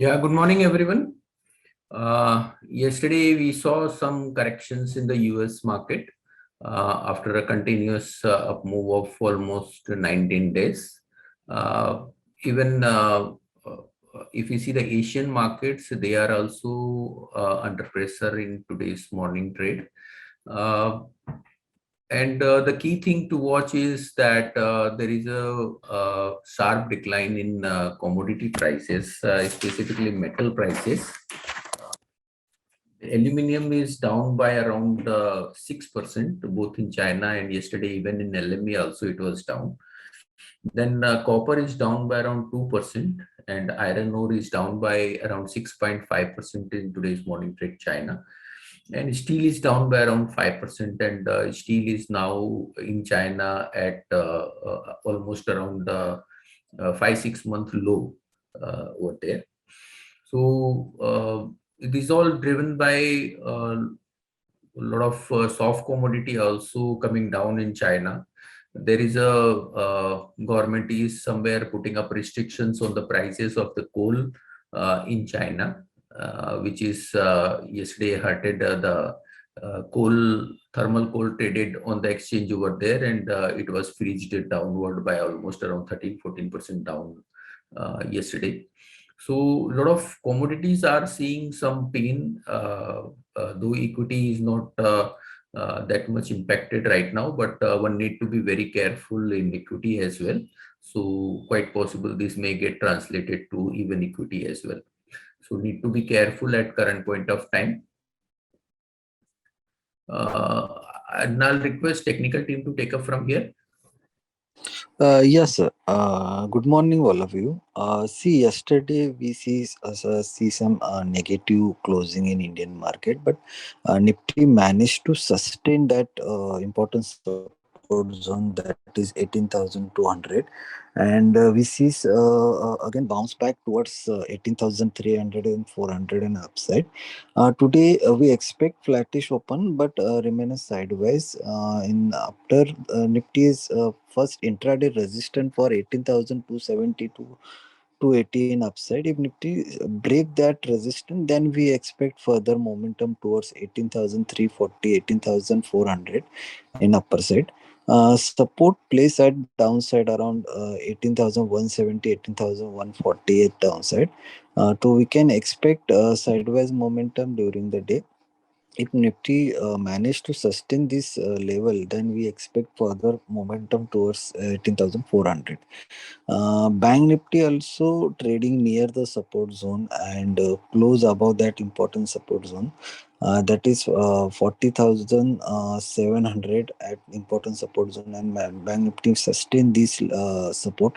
Yeah, good morning, everyone. Yesterday, we saw some corrections in the US market after a continuous up move of almost 19 days. Uh, even if you see the Asian markets, they are also under pressure in today's morning trade. Uh, and the key thing to watch is that there is a sharp decline in commodity prices, specifically metal prices. Aluminum is down by around 6%, both in China and yesterday, even in LME also it was down. Then copper is down by around 2%, and iron ore is down by around 6.5% in today's morning trade China. And steel is down by around 5%, and steel is now in China at almost around 5 6 month low over there. So it is all driven by a lot of soft commodity also coming down in China. There is a government is somewhere putting up restrictions on the prices of the coal in China, which is yesterday hurted the thermal coal traded on the exchange over there, and it was freezed downward by almost around 13 14% down yesterday. So a lot of commodities are seeing some pain, though equity is not that much impacted right now, but one need to be very careful in equity as well. So quite possible this may get translated to even equity as well. So need to be careful at current point of time. And I'll request technical team to take up from here. Yes, sir. Good morning, all of you. See, yesterday we see some negative closing in Indian market, but Nifty managed to sustain that important support zone, that is 18,200, and we see again bounce back towards 18,300 and 400 and upside. Today we expect flattish open, but remain sideways. In after Nifty is first intraday resistant for 18,272 to 18 upside. If Nifty break that resistance, then we expect further momentum towards 18,340, 18,400 in upper side. Support place at downside around 18,170, 18,148 downside. So we can expect sideways momentum during the day. If Nifty manage to sustain this level, then we expect further momentum towards 18,400. Bank Nifty also trading near the support zone and close above that important support zone. That is 40,700 at important support zone, and Bank Nifty sustain this support.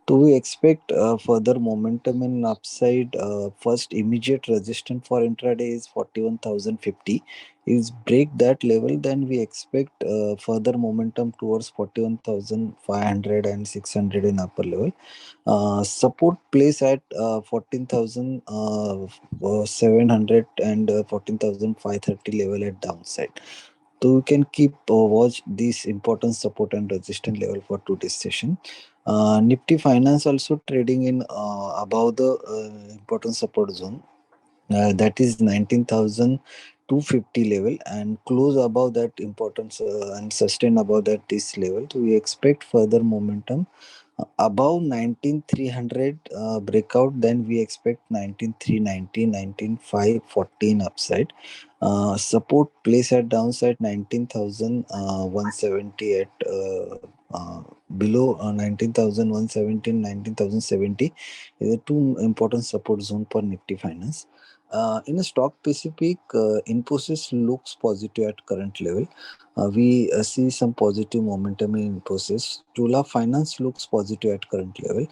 So we expect further momentum in upside. First immediate resistance for intraday is 41,050. Is break that level, then we expect further momentum towards 41,500 and 600 in upper level. Support place at 14,700 and 14,530 level at downside. So we can keep watch this important support and resistance level for today's session. Nifty Finance also trading in above the important support zone, that is 19,250 level, and close above that importance and sustain above that this level. So we expect further momentum above 19,300 breakout, then we expect 19,390, 19,514 upside. Support place at downside 19,170 at below 19,170, 19,070 is the two important support zone for Nifty Finance. In a stock specific, Infosys looks positive at current level. We see some positive momentum in Infosys. Chola Finance looks positive at current level.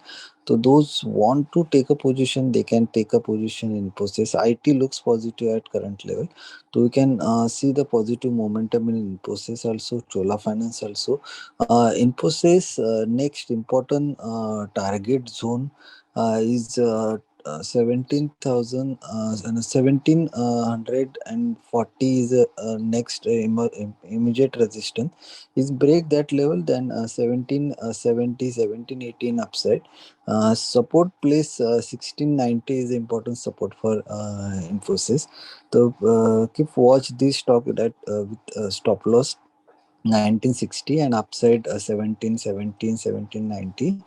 So those want to take a position, they can take a position in Infosys. IT looks positive at current level. So we can see the positive momentum in Infosys also, Chola Finance also. Infosys next important target zone is and 1740 is next immediate resistance. Is break that level, then 1770, 1718 upside. Support place 1690 is important support for Infosys. So keep watch this stock that with stop loss 1960 and upside 1717 1790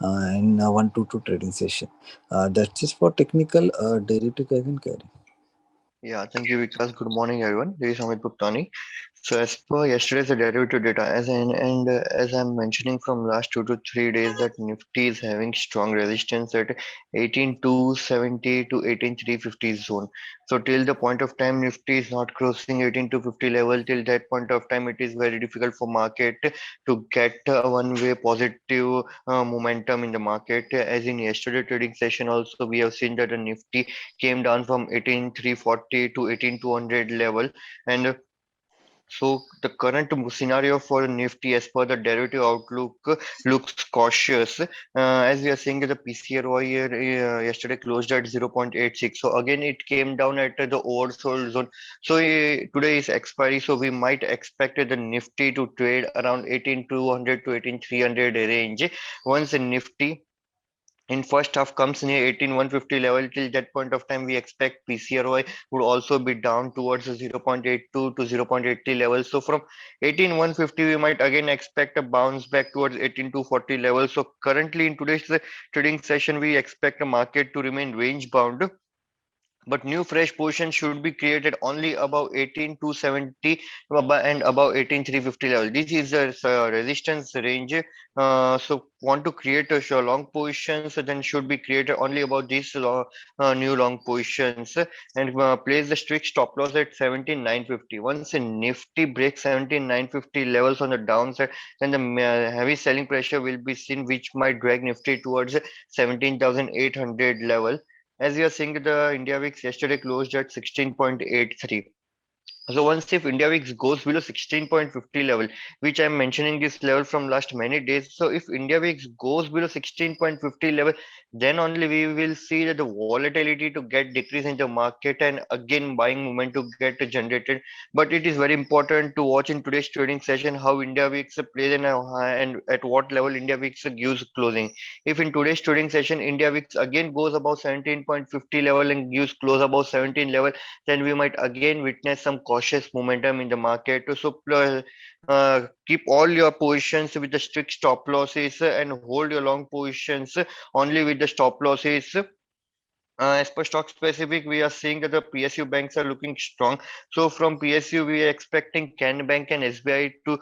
in 1 to 2 trading session. That's just for technical derivative I can carry. Yeah, thank you, Vikas. Good morning, everyone. This is Amit Bhuptani. So, as per yesterday's derivative data, as I'm mentioning from last 2 to 3 days, that Nifty is having strong resistance at 18,270 to 18,350 zone. So, till the point of time Nifty is not crossing 18,250 level, till that point of time, it is very difficult for market to get a one-way positive momentum in the market. As in yesterday trading session, also we have seen that the Nifty came down from 18,340 to 18,200 level, and so the current scenario for Nifty as per the derivative outlook looks cautious. As we are seeing that the PCRY yesterday closed at 0.86. So again it came down at the oversold zone. So today is expiry. So we might expect the Nifty to trade around 18,200 to 18,300 range. Once the Nifty in first half comes near 18,150 level, till that point of time we expect PCRY would also be down towards the 0.82 to 0.80 level. So from 18,150 we might again expect a bounce back towards 18,240 level. So currently in today's trading session we expect the market to remain range bound, but new fresh position should be created only above 18,270 and above 18,350 level. This is the resistance range. So want to create a long positions, then should be created only about these new long positions, and place the strict stop loss at 17,950. Once a Nifty breaks 17,950 levels on the downside, then the heavy selling pressure will be seen, which might drag Nifty towards 17,800 level. As we are seeing, the India VIX yesterday closed at 16.83. So once if India VIX goes below 16.50 level, which I'm mentioning this level from last many days. So if India VIX goes below 16.50 level, then only we will see that the volatility to get decrease in the market, and again buying movement to get generated. But it is very important to watch in today's trading session how India VIX plays in a high, and at what level India VIX gives closing. If in today's trading session India VIX again goes above 17.50 level and gives close above 17 level, then we might again witness some cautious momentum in the market. So keep all your positions with the strict stop losses and hold your long positions only with the stop losses. As per stock specific, we are seeing that the PSU banks are looking strong. So from PSU, we are expecting Can Bank and SBI to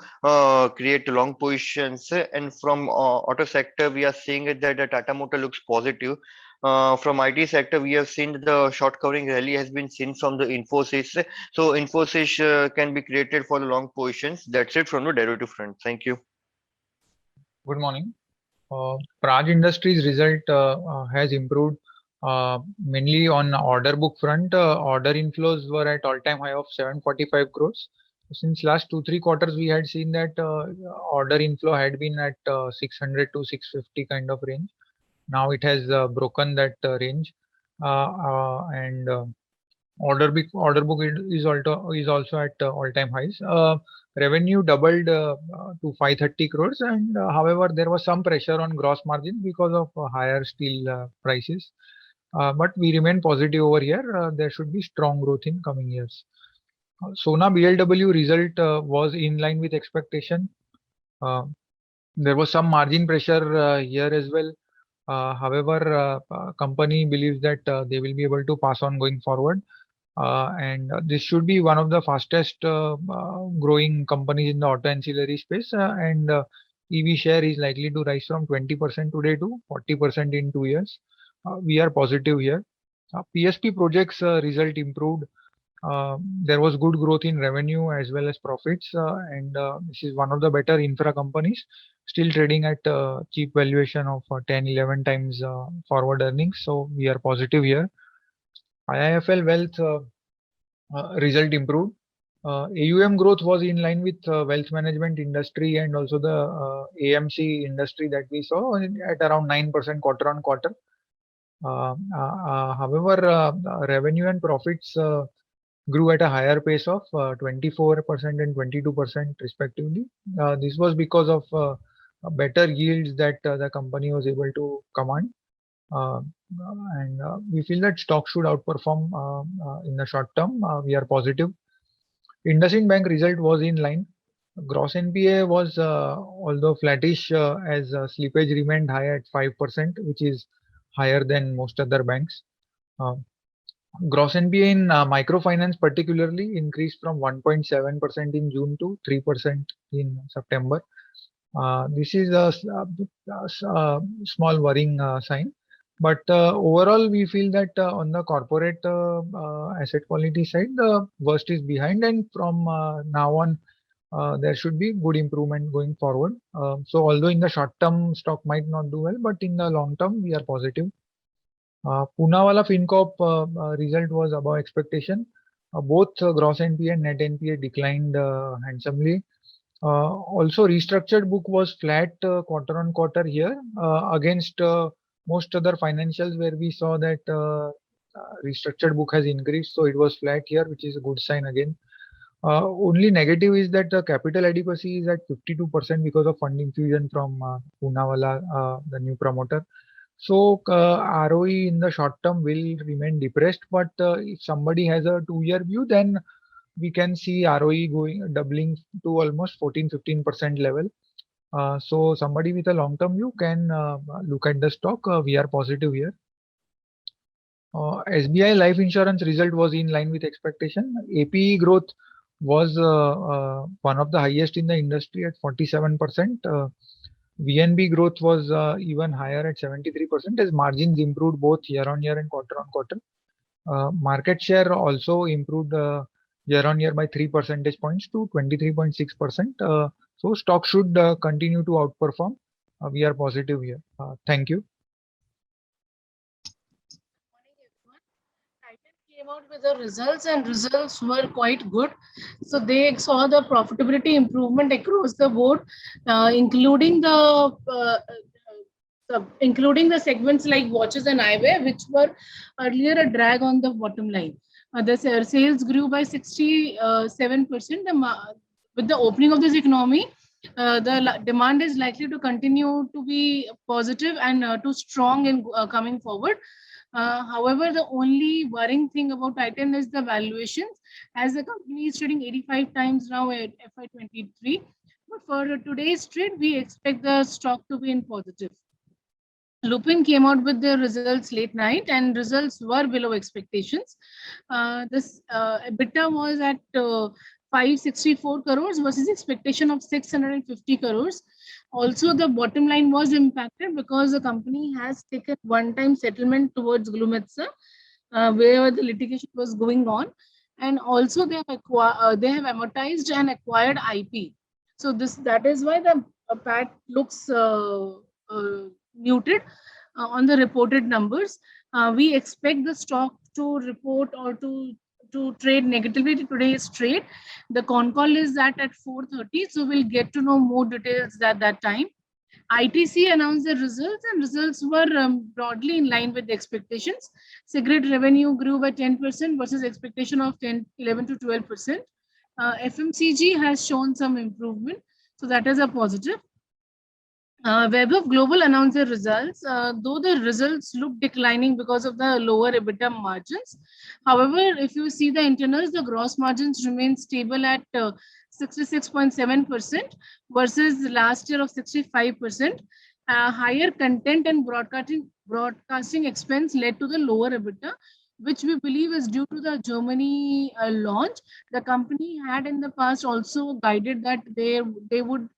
create long positions. And from auto sector, we are seeing that the Tata Motor looks positive. From IT sector, we have seen that the short covering rally has been seen from the Infosys. So Infosys can be created for the long positions. That's it from the derivative front. Thank you. Good morning. Praj Industries result has improved mainly on order book front. Order inflows were at all-time high of 745 crores. Since last 2-3 quarters, we had seen that order inflow had been at 600 to 650 kind of range. Now it has broken that range, and order book is also at all-time highs. Revenue doubled to 530 crores, and however there was some pressure on gross margin because of higher steel prices. But we remain positive over here. There should be strong growth in coming years. Sona BLW result was in line with expectation. There was some margin pressure here as well. However, company believes that they will be able to pass on going forward. And this should be one of the fastest growing companies in the auto ancillary space, and EV share is likely to rise from 20% today to 40% in 2 years. We are positive here. PSP projects result improved. There was good growth in revenue as well as profits, and this is one of the better infra companies, still trading at cheap valuation of 10-11 times forward earnings. So we are positive here. IIFL Wealth result improved. AUM growth was in line with wealth management industry and also the AMC industry that we saw at around 9% quarter on quarter. However, revenue and profits grew at a higher pace of 24% and 22% respectively. This was because of better yields that the company was able to command. And we feel that stock should outperform in the short term. We are positive. IndusInd Bank result was in line. Gross NPA was although flattish as slippage remained high at 5%, which is higher than most other banks. Gross NPA in microfinance particularly increased from 1.7% in June to 3% in September. This is a small worrying sign. But overall, we feel that on the corporate asset quality side, the worst is behind, and from now on, there should be good improvement going forward. So although in the short term stock might not do well, but in the long term we are positive. Poonawalla Fincorp result was above expectation. Both gross NPA and net NPA declined handsomely. Also, restructured book was flat quarter on quarter here against most other financials where we saw that restructured book has increased. So it was flat here, which is a good sign again. Only negative is that the capital adequacy is at 52% because of fund infusion from Poonawalla, the new promoter. So ROE in the short term will remain depressed, but if somebody has a 2-year view, then we can see ROE doubling to almost 14-15% level. So somebody with a long-term view can look at the stock. We are positive here. SBI Life Insurance result was in line with expectation. APE growth was one of the highest in the industry at 47%. VNB growth was even higher at 73% as margins improved both year on year and quarter on quarter. Market share also improved year on year by 3 percentage points to 23.6%. So stock should continue to outperform. We are positive here. Thank you. Came out with the results, and results were quite good. So they saw the profitability improvement across the board, including the segments like watches and eyewear, which were earlier a drag on the bottom line. The sales grew by 67%. With the opening of this economy, the demand is likely to continue to be positive and too strong in coming forward. However, the only worrying thing about Titan is the valuations, as the company is trading 85 times now at FY23. But for today's trade, we expect the stock to be in positive. Lupin came out with their results late night, and results were below expectations. This EBITDA was at 564 crores versus expectation of 650 crores. Also, the bottom line was impacted because the company has taken one-time settlement towards Glumetza, where the litigation was going on, and also they have amortized and acquired IP. So that is why the PAT looks muted on the reported numbers. We expect the stock to report or to trade negatively to today's trade. The con call is at 4:30, so we'll get to know more details at that time. ITC announced the results, and results were broadly in line with the expectations. Cigarette revenue grew by 10% versus expectation of 11 to 12%. FMCG has shown some improvement, so that is a positive. Vaibhav Global announced their results, though the results look declining because of the lower EBITDA margins. However, if you see the internals, the gross margins remain stable at 66.7% versus last year of 65%. Higher content and broadcasting expense led to the lower EBITDA, which we believe is due to the Germany launch. The company had in the past also guided that they would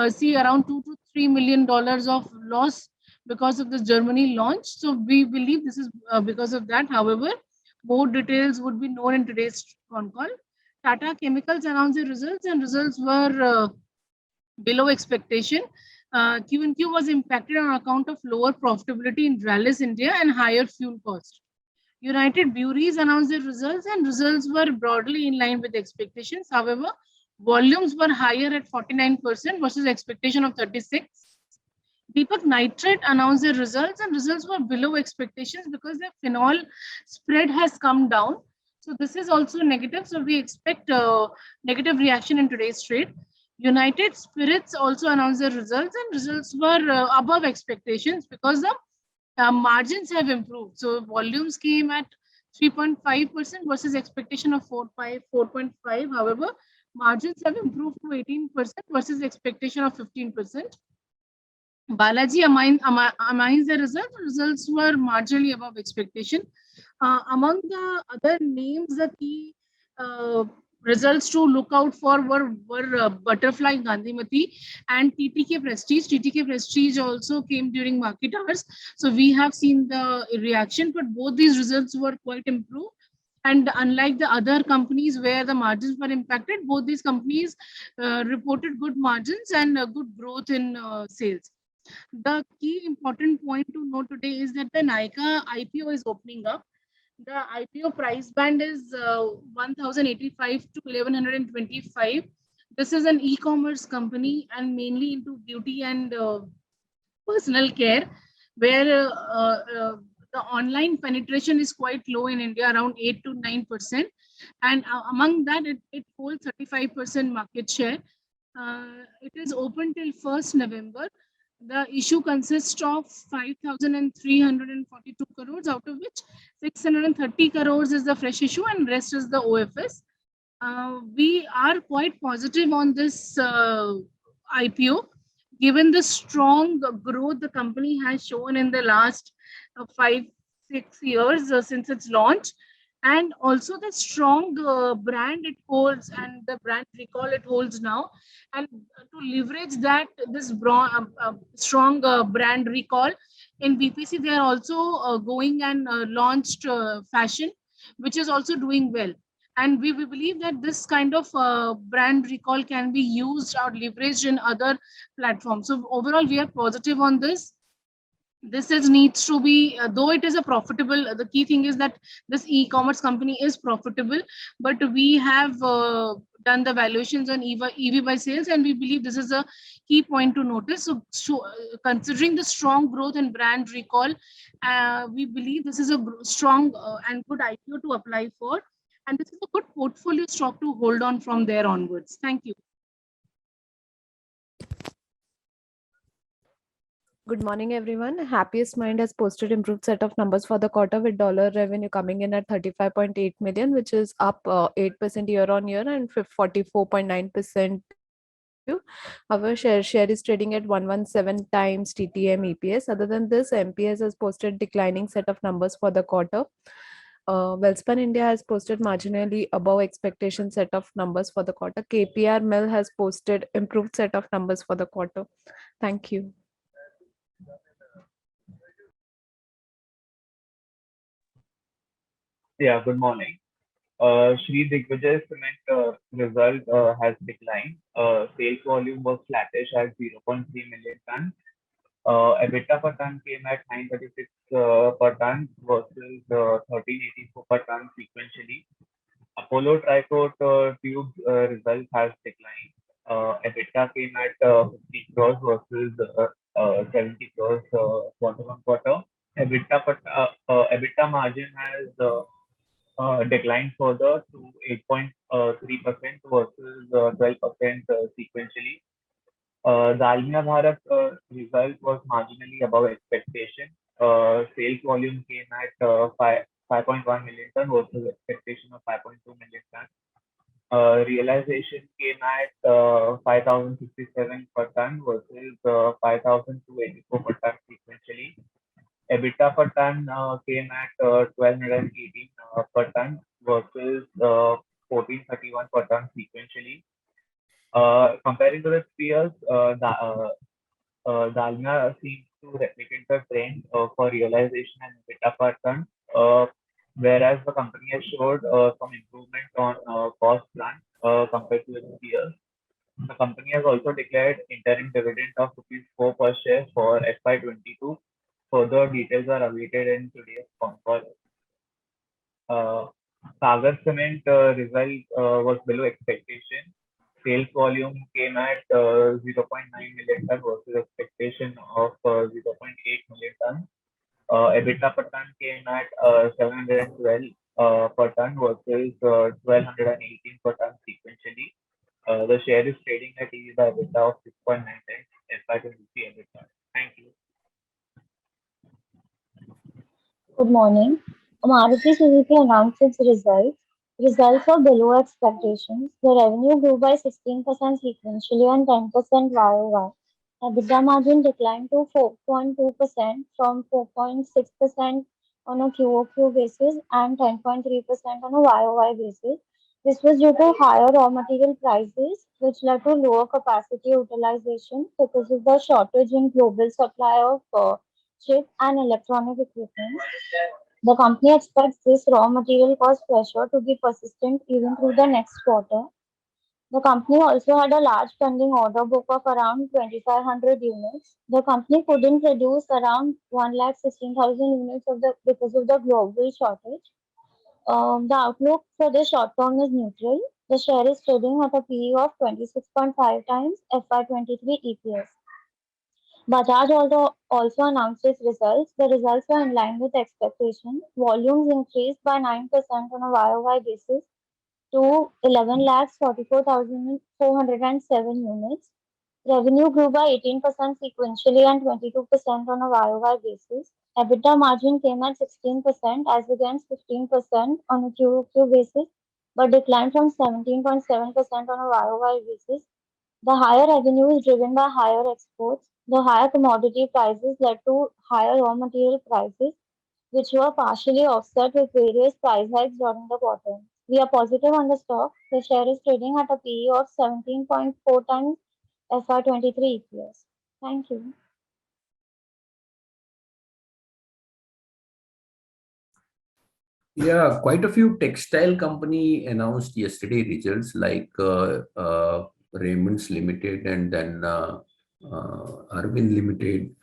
see around $2 to $3 million of loss because of the Germany launch. So we believe this is because of that. However, more details would be known in today's con call. Tata Chemicals announced the results, and results were below expectation. Q&Q was impacted on account of lower profitability in Rallis India and higher fuel cost. United Breweries announced their results, and results were broadly in line with expectations. However, volumes were higher at 49% versus expectation of 36%. Deepak Nitrite announced their results, and results were below expectations because their phenol spread has come down. So this is also negative. So we expect negative reaction in today's trade. United Spirits also announced their results, and results were above expectations because the margins have improved. So volumes came at 3.5% versus expectation of 4.5. However, margins have improved to 18% versus expectation of 15%. Balaji amines the results. Results were marginally above expectation. Among the other names, the key results to look out for were Butterfly Gandhimati and TTK Prestige. TTK Prestige also came during market hours. So we have seen the reaction, but both these results were quite improved. And unlike the other companies where the margins were impacted, both these companies reported good margins and good growth in sales. The key important point to note today is that the Nykaa IPO is opening up. The IPO price band is 1,085 to 1,125. This is an e-commerce company and mainly into beauty and personal care, where the online penetration is quite low in India, around 8 to 9%. And among that, it holds 35% market share. It is open till 1st November. The issue consists of 5,342 crores, out of which 630 crores is the fresh issue and rest is the OFS. We are quite positive on this IPO, given the strong growth the company has shown in the last 5-6 years since its launch, and also the strong brand it holds and the brand recall it holds now. And to leverage that, this strong brand recall in BPC, they are also going and launched fashion, which is also doing well. And we believe that this kind of brand recall can be used or leveraged in other platforms. So overall, we are positive on this. This is needs to be, though it is a profitable, the key thing is that this e-commerce company is profitable, but we have done the valuations on EV by sales, and we believe this is a key point to notice. So considering the strong growth and brand recall, we believe this is a strong and good IPO to apply for, and this is a good portfolio stock to hold on from there onwards. Thank you. Good morning, everyone. Happiest Mind has posted improved set of numbers for the quarter with dollar revenue coming in at 35.8 million, which is up 8% year on year and 44.9%. Our share is trading at 117 times TTM EPS. Other than this, MPS has posted declining set of numbers for the quarter. Welspun India has posted marginally above expectation set of numbers for the quarter. KPR Mill has posted improved set of numbers for the quarter. Thank you. Yeah, good morning. Sri Digvijay Cement result has declined. Sales volume was flattish at 0.3 million tons. EBITDA per ton came at 936 per ton versus 1384 per ton sequentially. Apollo Tricoat Tubes result has declined. EBITDA came at 50 crores versus 70 crores quarter on quarter. EBITDA margin has declined further to 8.3% versus 12% sequentially. Dalmia Bharat result was marginally above expectation. Sales volume came at 5.1 million ton versus expectation of 5.2 million ton. Realization came at 5,067 per ton versus 5,284 per ton sequentially. EBITDA per ton came at 1,218 per ton versus 1,431 per ton sequentially. Comparing to the peers, Dalmia seems to replicate the trend for realization and EBITDA per ton, whereas the company has showed some improvement on cost front compared to its peers. The company has also declared interim dividend of ₹4 per share for FY22. Further details are awaited in today's phone call. Sagar Cement result was below expectation. sales volume came at 0.9 million ton versus expectation of 0.8 million ton. EBITDA per ton came at 712 per ton versus 1218 per ton sequentially. The share is trading at EV by EBITDA of 6.9 times FY23 EBITDA. Thank you. Good morning. Maruti Suzuki announced its results. Results were below expectations. The revenue grew by 16% sequentially and 10% YOY. EBITDA margin declined to 4.2% from 4.6% on a QOQ basis and 10.3% on a YOY basis. This was due to higher raw material prices, which led to lower capacity utilization because of the shortage in global supply of chip and electronic equipment. The company expects this raw material cost pressure to be persistent even through the next quarter. The company also had a large pending order book of around 2,500 units. The company couldn't produce around 1,16,000 units because of the global shortage. The outlook for the short term is neutral. The share is trading at a PE of 26.5 times FY23 EPS. Bajaj also announced its results. The results were in line with expectations. Volumes increased by 9% on a YOY basis to 11,44,407 units. Revenue grew by 18% sequentially and 22% on a YOY basis. EBITDA margin came at 16% as against 15% on a QOQ basis, but declined from 17.7% on a YOY basis. The higher revenue is driven by higher exports. The higher commodity prices led to higher raw material prices, which were partially offset with various price hikes during the quarter. We are positive on the stock. The share is trading at a PE of 17.4 times FY23 EPS. Thank you. Yeah, quite a few textile company announced yesterday results like Raymond's Limited and then Arvind Limited,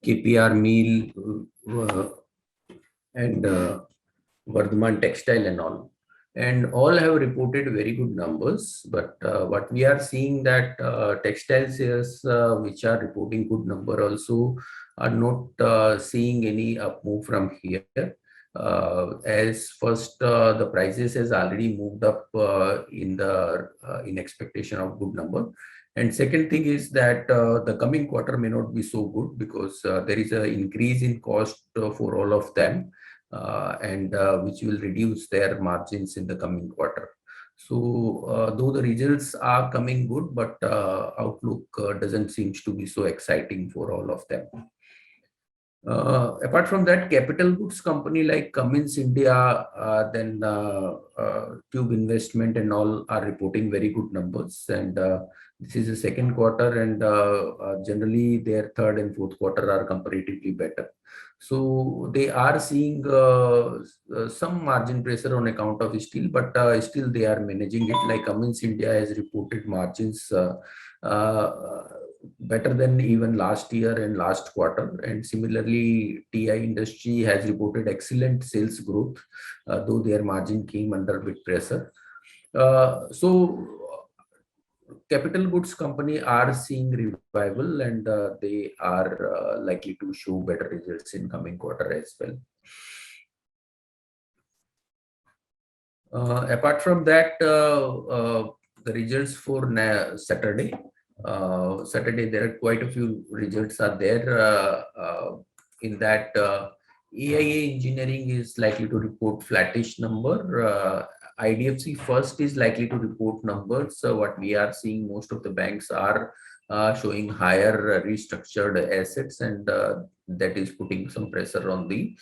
KPR Mill and Vardhman Textile and all. And all have reported very good numbers. But what we are seeing that textile sales which are reporting good number also are not seeing any up move from here. As first the prices has already moved up in expectation of good number, and second thing is that the coming quarter may not be so good because there is an increase in cost for all of them, and which will reduce their margins in the coming quarter. So though the results are coming good, but outlook doesn't seem to be so exciting for all of them. Apart from that, capital goods company like Cummins India, then Tube Investment and all are reporting very good numbers. And this is the second quarter, and generally their third and fourth quarter are comparatively better. So they are seeing some margin pressure on account of steel, but still they are managing it. Like Cummins India has reported margins better than even last year and last quarter, and similarly TI Industry has reported excellent sales growth, though their margin came under bit pressure. So capital goods company are seeing revival, and they are likely to show better results in coming quarter as well. Apart from that, the results for Saturday, there are quite a few results are there. In that, AIA Engineering is likely to report flattish number. IDFC First is likely to report numbers. So what we are seeing, most of the banks are showing higher restructured assets, and that is putting some pressure on the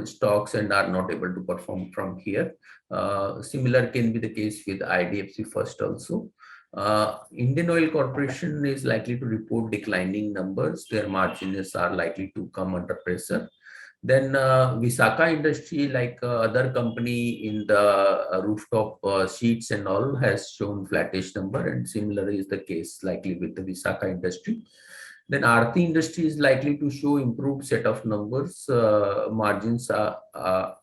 stocks and are not able to perform from here. Similar can be the case with IDFC First also. Indian Oil Corporation is likely to report declining numbers. Their margins are likely to come under pressure. Then Visakha Industry, like other company in the rooftop sheets and all, has shown flattish number, and similar is the case likely with the Visakha Industry. Then Aarti Industry is likely to show improved set of numbers. Margins are,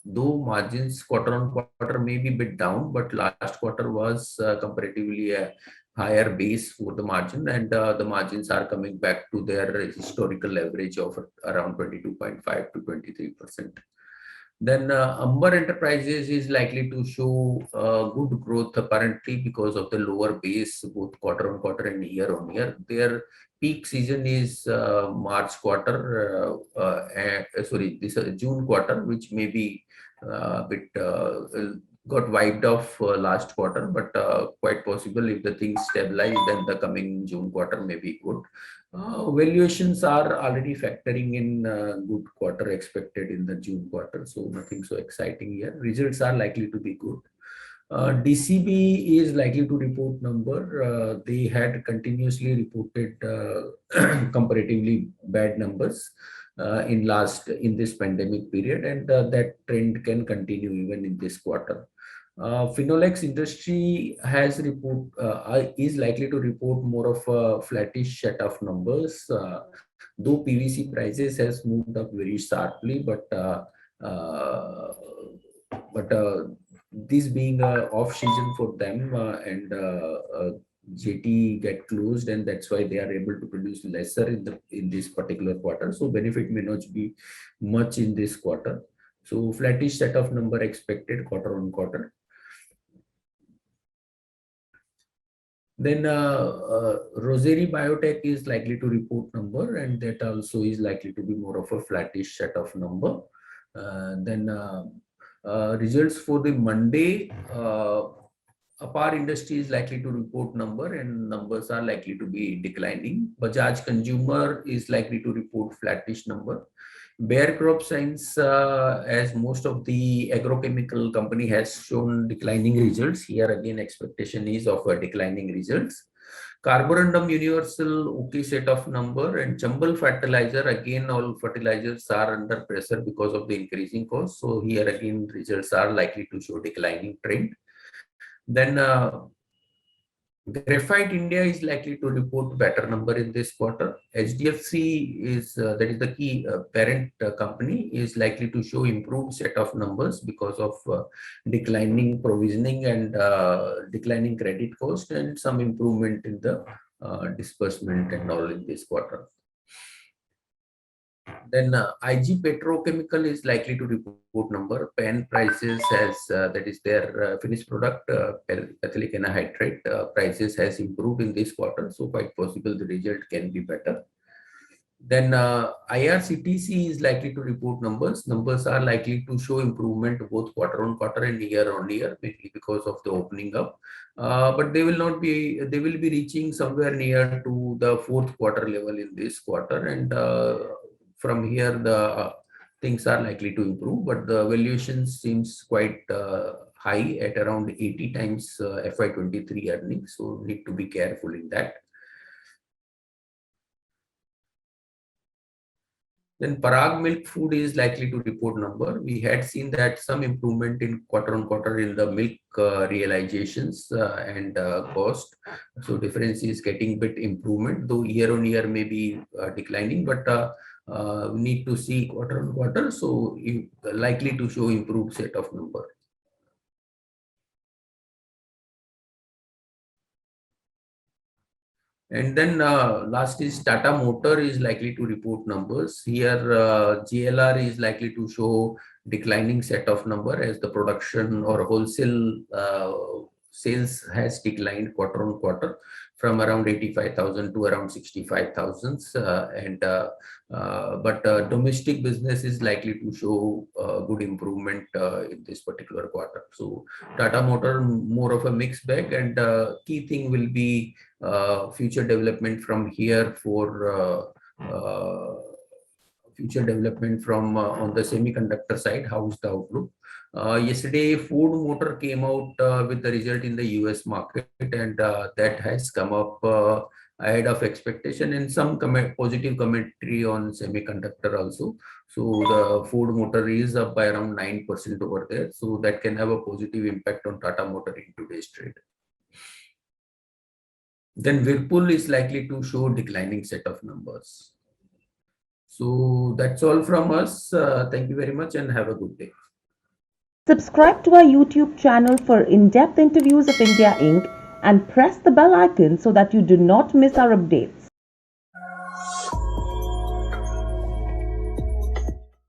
though margins quarter on quarter may be a bit down, but last quarter was comparatively a higher base for the margin, and the margins are coming back to their historical average of around 22.5 to 23%. Then Amber Enterprises is likely to show good growth apparently because of the lower base, both quarter on quarter and year on year. Their peak season is March quarter, this June quarter, which may be a bit got wiped off last quarter, but quite possible if the things stabilize, then the coming June quarter may be good. Valuations are already factoring in good quarter expected in the June quarter, so nothing so exciting here. Results are likely to be good. DCB is likely to report number. They had continuously reported comparatively bad numbers in this pandemic period, and that trend can continue even in this quarter. Finolex Industry is likely to report more of a flattish set of numbers, though PVC prices has moved up very sharply, but this being a off season for them, and JT get closed, and that's why they are able to produce lesser in this particular quarter. So benefit may not be much in this quarter. So flattish set of number expected quarter on quarter. Then Rosary Biotech is likely to report number, and that also is likely to be more of a flattish set of number. Then results for the Monday, Apar Industry is likely to report number, and numbers are likely to be declining. Bajaj Consumer is likely to report flattish number. Bayer CropScience, as most of the agrochemical company, has shown declining results. Here again, expectation is of a declining results. Carborundum Universal, okay set of number, and Chambal Fertilizer, again all fertilizers are under pressure because of the increasing cost. So here again, results are likely to show declining trend. Then Graphite India is likely to report better number in this quarter. HDFC is, that is the key parent company, is likely to show improved set of numbers because of declining provisioning and declining credit cost, and some improvement in the disbursement and all in this quarter. Then IG Petrochemical is likely to report number. PAN prices has, that is their finished product, ethylene anhydride prices has improved in this quarter. So quite possible the result can be better. Then IRCTC is likely to report numbers. Numbers are likely to show improvement both quarter on quarter and year on year, mainly because of the opening up. But they will not be, they will be reaching somewhere near to the fourth quarter level in this quarter. And from here, the things are likely to improve, but the valuation seems quite high at around 80 times FY23 earnings. So need to be careful in that. Then Parag Milk Food is likely to report number. We had seen that some improvement in quarter on quarter in the milk realizations and cost. So difference is getting bit improvement, though year on year may be declining, but we need to see quarter on quarter. So likely to show improved set of number. And then last is Tata Motor is likely to report numbers. Here GLR is likely to show declining set of number as the production or wholesale sales has declined quarter on quarter from around 85,000 to around 65,000. But domestic business is likely to show good improvement in this particular quarter. So Tata Motor more of a mixed bag, and key thing will be future development from here for future development from on the semiconductor side. How's the outlook? Yesterday, Ford Motor came out with the result in the US market, and that has come up ahead of expectation, and some positive commentary on semiconductor also. So the Ford Motor is up by around 9% over there. So that can have a positive impact on Tata Motor in today's trade. Then Whirlpool is likely to show declining set of numbers. So that's all from us. Thank you very much and have a good day. Subscribe to our YouTube channel for in-depth interviews of India Inc. and press the bell icon so that you do not miss our updates.